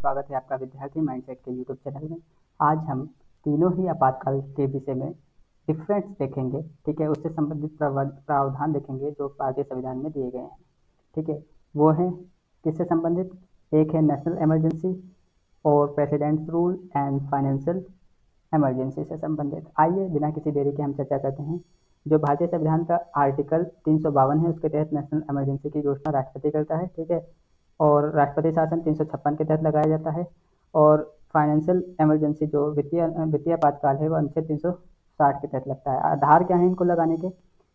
स्वागत है आपका विद्यार्थी माइंडसेट के यूट्यूब चैनल में। आज हम तीनों ही आपातकाल के विषय में डिफरेंस देखेंगे। ठीक है, उससे संबंधित प्रावधान देखेंगे जो भारतीय संविधान में दिए गए हैं। ठीक है, वो है किससे संबंधित? एक है नेशनल इमरजेंसी और presidents rule and financial emergency से संबंधित। आइए बिना किसी देरी के हम चर्चा करते हैं। जो भारतीय संविधान का आर्टिकल 352 है, उसके तहत नेशनल इमरजेंसी की घोषणा राष्ट्रपति करता है। ठीक है, और राष्ट्रपति शासन 356 के तहत लगाया जाता है। और फाइनेंशियल इमरजेंसी जो वित्तीय आपातकाल है वो अनुच्छेद 360 के तहत लगता है। आधार क्या है इनको लगाने के?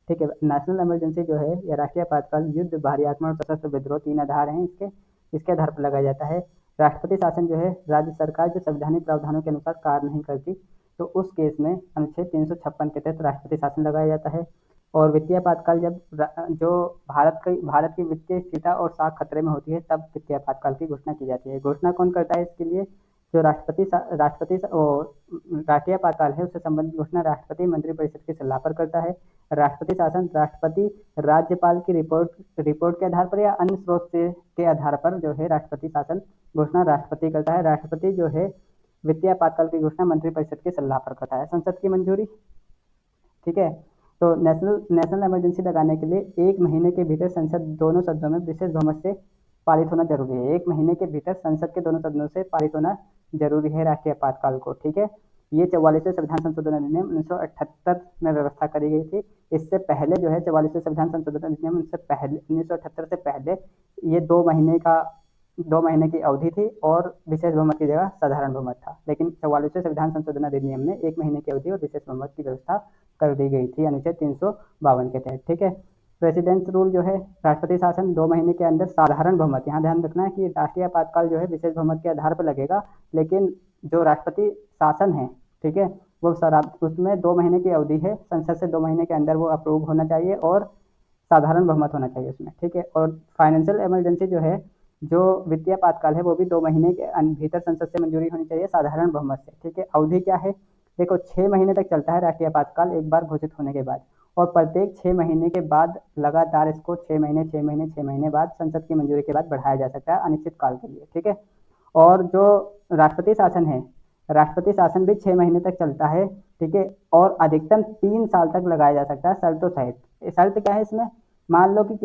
ठीक है, नेशनल इमरजेंसी जो है या राष्ट्रीय आपातकाल युद्ध, भारी आक्रमण और सशस्त्र विद्रोह, तीन आधार हैं इसके आधार पर लगाया जाता है। राष्ट्रपति शासन जो है राज्य सरकार जो संवैधानिक प्रावधानों के अनुसार कार्य नहीं करती, तो उस केस में अनुच्छेद 356 के तहत राष्ट्रपति शासन लगाया जाता है। और वित्तीय आपातकाल जब जो भारत की वित्तीय स्थिरता और साख खतरे में होती है, तब वित्तीय आपातकाल की घोषणा की जाती है। घोषणा कौन करता है इसके लिए? जो राष्ट्रीय आपातकाल है उससे संबंधित घोषणा राष्ट्रपति मंत्रिपरिषद की सलाह पर करता है। राष्ट्रपति शासन राष्ट्रपति राज्यपाल की रिपोर्ट के आधार पर या अन्य स्रोत के आधार पर जो है राष्ट्रपति शासन घोषणा राष्ट्रपति करता है। राष्ट्रपति जो है वित्तीय आपातकाल की घोषणा मंत्रिपरिषद की सलाह पर करता है। संसद की मंजूरी। ठीक है, तो नेशनल इमरजेंसी लगाने के लिए 1 महीने के भीतर संसद दोनों सदनों में विशेष बहुमत से पारित होना जरूरी है। 1 महीने के भीतर संसद के दोनों सदनों से पारित होना जरूरी है राष्ट्रीय आपातकाल को। ठीक है, ये 44वें संविधान संशोधन अधिनियम 1978 में व्यवस्था करी गई थी। इससे पहले जो है 44वें संविधान संशोधन अधिनियम 1978 से पहले ये 2 महीने की अवधि थी और विशेष बहुमत की जगह साधारण बहुमत था। लेकिन 44वें संविधान संशोधन अधिनियम में 1 महीने की अवधि और विशेष बहुमत की व्यवस्था कर दी गई थी अनुच्छेद 352 के तहत। ठीक है, प्रेसिडेंट्स रूल जो है राष्ट्रपति शासन 2 महीने के अंदर साधारण बहुमत। यहाँ ध्यान रखना है कि राष्ट्रीय आपातकाल जो है विशेष बहुमत के आधार पर लगेगा, लेकिन जो राष्ट्रपति शासन है, ठीक है, वो उसमें 2 महीने की अवधि है। संसद से 2 महीने के अंदर वो अप्रूव होना चाहिए और साधारण बहुमत होना चाहिए उसमें। ठीक है, और फाइनेंशियल इमरजेंसी जो है, जो वित्तीय आपातकाल है, वो भी 2 महीने के भीतर संसद से मंजूरी होनी चाहिए साधारण बहुमत से। ठीक है, अवधि क्या है? देखो, 6 महीने तक चलता है राष्ट्रीय आपातकाल एक बार घोषित होने के बाद, और प्रत्येक 6 महीने के बाद लगातार इसको 6 महीने बाद संसद की मंजूरी के बाद बढ़ाया जा सकता है अनिश्चित काल के लिए। ठीक है, और जो राष्ट्रपति शासन है, राष्ट्रपति शासन भी 6 महीने तक चलता है। ठीक है, और अधिकतम 3 साल तक लगाया जा सकता है शर्तों सहित। शर्त क्या है इसमें? मान लो कि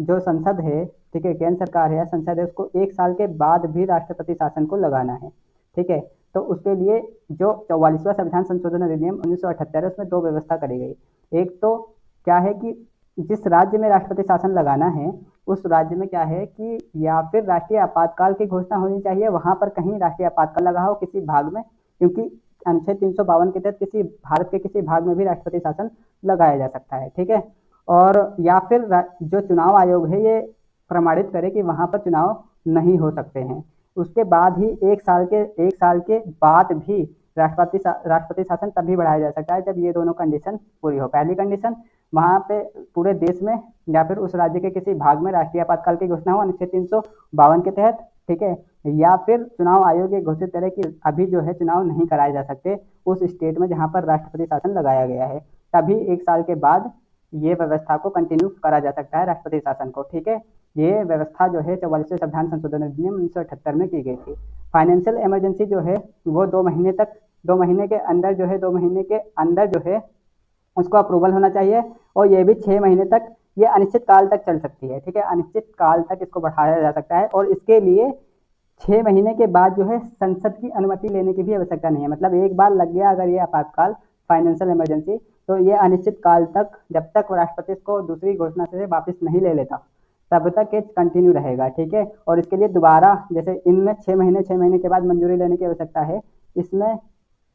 जो संसद है, ठीक है, केंद्र सरकार है या संसद है, उसको 1 साल के बाद भी राष्ट्रपति शासन को लगाना है। ठीक है, तो उसके लिए जो 44वां संविधान संशोधन अधिनियम 1978 उसमें 2 व्यवस्था करी गई। एक तो क्या है कि जिस राज्य में राष्ट्रपति शासन लगाना है, उस राज्य में क्या है कि या फिर राष्ट्रीय आपातकाल की घोषणा होनी चाहिए, वहां पर कहीं राष्ट्रीय आपातकाल लगा हो किसी भाग में, क्योंकि अनुच्छेद 352 के तहत भारत के किसी भाग में भी राष्ट्रपति शासन लगाया जा सकता है। ठीक है, और या फिर जो चुनाव आयोग है ये प्रमाणित करे कि वहां पर चुनाव नहीं हो सकते हैं। उसके बाद ही 1 साल के बाद भी राष्ट्रपति शासन तभी बढ़ाया जा सकता है जब ये दोनों कंडीशन पूरी हो। पहली कंडीशन, वहां पे पूरे देश में या फिर उस राज्य के किसी भाग में राष्ट्रीय आपातकाल की घोषणा हो अनुच्छेद 352 के तहत। ठीक है, या फिर चुनाव आयोग ये घोषित करे कि अभी जो है चुनाव नहीं कराए जा सकते उस स्टेट में जहां पर राष्ट्रपति शासन लगाया गया है, तभी 1 साल के बाद ये व्यवस्था को कंटिन्यू करा जा सकता है राष्ट्रपति शासन को। ठीक है, ये व्यवस्था जो है 44वें संविधान संशोधन अधिनियम 1978 में की गई थी। फाइनेंशियल इमरजेंसी जो है वो 2 महीने के अंदर जो है उसको अप्रूवल होना चाहिए, और ये भी 6 महीने तक, ये अनिश्चित काल तक चल सकती है। ठीक है, अनिश्चित काल तक इसको बढ़ाया जा सकता है, और इसके लिए 6 महीने के बाद जो है संसद की अनुमति लेने की भी आवश्यकता नहीं है। मतलब एक बार लग गया अगर ये आपातकाल फाइनेंशियल इमरजेंसी, तो ये अनिश्चित काल तक, जब तक राष्ट्रपति इसको दूसरी घोषणा से वापस नहीं ले लेता, तब तक ये कंटिन्यू रहेगा। ठीक है, और इसके लिए दोबारा, जैसे इनमें 6 महीने के बाद मंजूरी लेने की आवश्यकता है, इसमें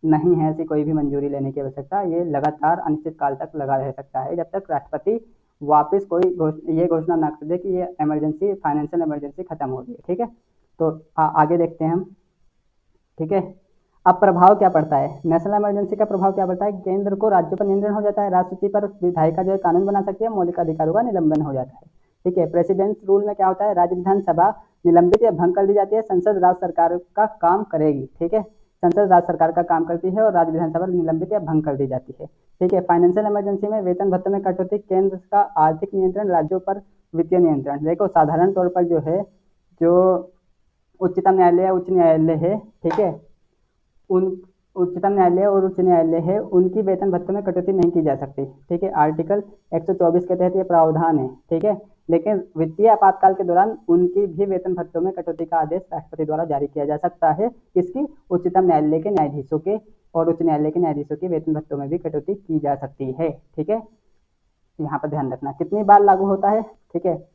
नहीं है ऐसी कोई भी मंजूरी लेने की आवश्यकता। ये लगातार अनिश्चित काल तक लगा रह सकता है जब तक राष्ट्रपति वापस ये घोषणा ना कर दे कि ये इमरजेंसी, फाइनेंशियल इमरजेंसी खत्म हो गई है। ठीक है, तो आगे देखते हैं हम। ठीक है, अब प्रभाव क्या पड़ता है? नेशनल इमरजेंसी का प्रभाव क्या पड़ता है? केंद्र को राज्यों पर नियंत्रण हो जाता है, राष्ट्रपति पर विधायिका जो है कानून बना सकती है, मौलिक अधिकारों का निलंबन हो जाता है। ठीक है, प्रेसिडेंट्स रूल में क्या होता है? राज्य विधानसभा निलंबित या भंग कर दी जाती है, संसद राज्य सरकार का काम करेगी। ठीक है, संसद राज्य सरकार का काम करती है और राज्य विधानसभा निलंबित या भंग कर दी जाती है। ठीक है, फाइनेंशियल इमरजेंसी में वेतन भत्ते में कटौती, केंद्र का आर्थिक नियंत्रण, राज्यों पर वित्तीय नियंत्रण। देखो, साधारण तौर पर जो है, जो उच्चतम न्यायालय उच्च न्यायालय है, ठीक है, उन उच्चतम न्यायालय और उच्च न्यायालय है, उनकी वेतन भत्तों में कटौती नहीं की जा सकती, ठीक है। आर्टिकल 124 के तहत ये प्रावधान है, ठीक है। लेकिन वित्तीय आपातकाल के दौरान उनकी भी वेतन भत्तों में कटौती का आदेश राष्ट्रपति द्वारा जारी किया जा सकता है। किसकी? उच्चतम न्यायालय के न्यायाधीशों के और उच्च न्यायालय के न्यायाधीशों की वेतन भत्तों में भी कटौती की जा सकती है, ठीक है। यहाँ पर ध्यान रखना कितनी बार लागू होता है, ठीक है,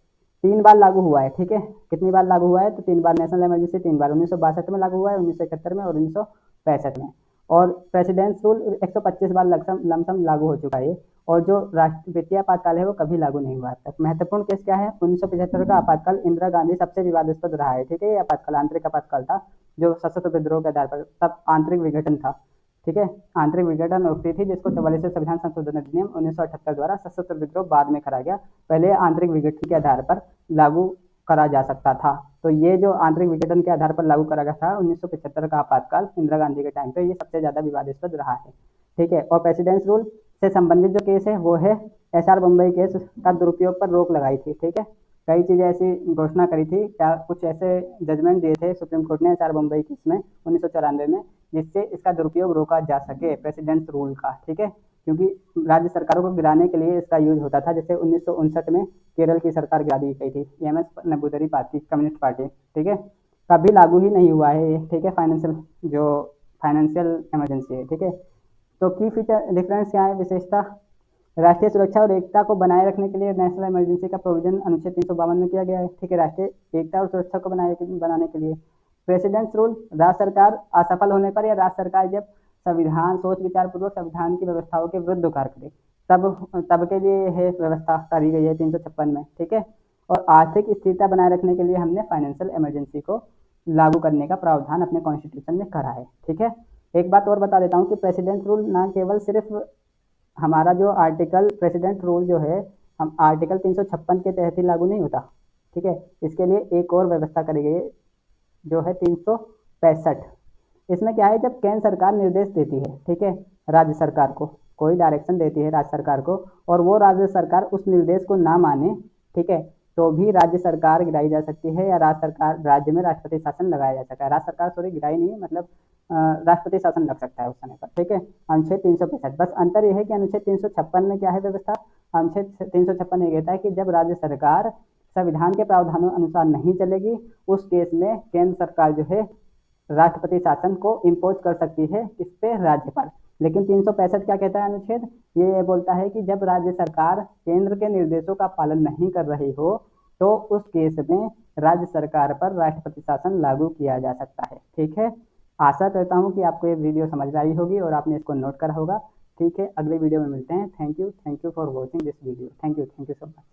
3 बार लागू हुआ है, ठीक है। कितनी बार लागू हुआ है? तो 3 बार नेशनल इमरजेंसी, 3 बार 1962 में लागू हुआ है, 1971 में और 1965 में। और प्रेसिडेंट्स रूल 125 बार लमसम लागू हो चुका है। और जो राष्ट्रीय वित्तीय आपातकाल है वो कभी लागू नहीं हुआ तक। महत्वपूर्ण केस क्या है? 1975 का आपातकाल इंदिरा गांधी सबसे विवादास्पद रहा है, ठीक है। ये आपातकाल आंतरिक आपातकाल था जो सशस्त्र विद्रोह के आधार पर तब आंतरिक विघटन था, ठीक है। आंतरिक विघटन उक्ति थी जिसको 44वें संविधान संशोधन अधिनियम 1978 द्वारा सशस्त्र विद्रोह बाद में करा गया, पहले आंतरिक विघटन के आधार पर लागू करा जा सकता था। तो ये जो आंतरिक विघटन के आधार पर लागू करा गया था 1975 का आपातकाल इंदिरा गांधी के टाइम पे, ये सबसे ज्यादा विवादास्पद रहा है, ठीक है। और प्रेसिडेंट्स रूल से संबंधित जो केस है वो है एसआर बम्बई केस का दुरुपयोग पर रोक लगाई थी, ठीक है। कई चीजें ऐसी घोषणा करी थी, क्या कुछ ऐसे जजमेंट दिए थे सुप्रीम कोर्ट ने एसआर बम्बई केस में 1994 में, जिससे इसका दुरुपयोग रोका जा सके प्रेसिडेंट्स रूल का, ठीक है। क्योंकि राज्य सरकारों को गिराने के लिए इसका यूज होता था। जैसे 1959 में केरल की सरकार गिरा दी गई थी, MS Namboodiri party, communist party, ठीक है। कभी लागू ही नहीं हुआ है ये, ठीक है। फाइनेंशियल इमरजेंसी है, ठीक है। तो की फीचर डिफरेंस क्या है? विशेषता, राष्ट्रीय सुरक्षा और एकता को बनाए रखने के लिए नेशनल इमरजेंसी का प्रोविजन अनुच्छेद 352 में किया गया है, ठीक है। राष्ट्रीय एकता और सुरक्षा को बनाने के लिए प्रेसिडेंट्स रूल, राज्य सरकार असफल होने पर या राज्य सरकार जब संविधान सोच विचार पूर्वक संविधान की व्यवस्थाओं के विरुद्ध कार्य करे तब के लिए है व्यवस्था करी गई है 356 में, ठीक है। और आर्थिक स्थिरता बनाए रखने के लिए हमने फाइनेंशियल इमरजेंसी को लागू करने का प्रावधान अपने कॉन्स्टिट्यूशन में करा है, ठीक है। एक बात और बता देता हूँ कि प्रेसिडेंट रूल ना केवल सिर्फ हमारा जो आर्टिकल प्रेसिडेंट रूल जो है हम आर्टिकल 356 के तहत ही लागू नहीं होता, ठीक है। इसके लिए एक और व्यवस्था करी गई है जो है 365। इसमें क्या है? जब केंद्र सरकार निर्देश देती है, ठीक है, राज्य सरकार को कोई डायरेक्शन देती है राज्य सरकार को, और वो राज्य सरकार उस निर्देश को ना माने, ठीक है, तो भी राज्य सरकार गिराई जा सकती है या राज्य में राष्ट्रपति शासन लगाया जा सकता है। राज्य सरकार सॉरी गिराई नहीं है, मतलब राष्ट्रपति शासन लग सकता है उस समय पर, ठीक है। अनुच्छेद 365, बस अंतर यह है कि अनुच्छेद 356 में क्या है व्यवस्था? अनुच्छेद 356 ये कहता है कि जब राज्य सरकार संविधान के प्रावधानों अनुसार नहीं चलेगी, उस केस में केंद्र सरकार जो है राष्ट्रपति शासन को इम्पोज कर सकती है, किस पे? राज्य पर। लेकिन 365 क्या कहता है अनुच्छेद? ये बोलता है कि जब राज्य सरकार केंद्र के निर्देशों का पालन नहीं कर रही हो तो उस केस में राज्य सरकार पर राष्ट्रपति शासन लागू किया जा सकता है, ठीक है। आशा करता हूँ कि आपको ये वीडियो समझ में आई होगी और आपने इसको नोट करा होगा, ठीक है। अगले वीडियो में मिलते हैं। Thank you for watching this video. Thank you so much.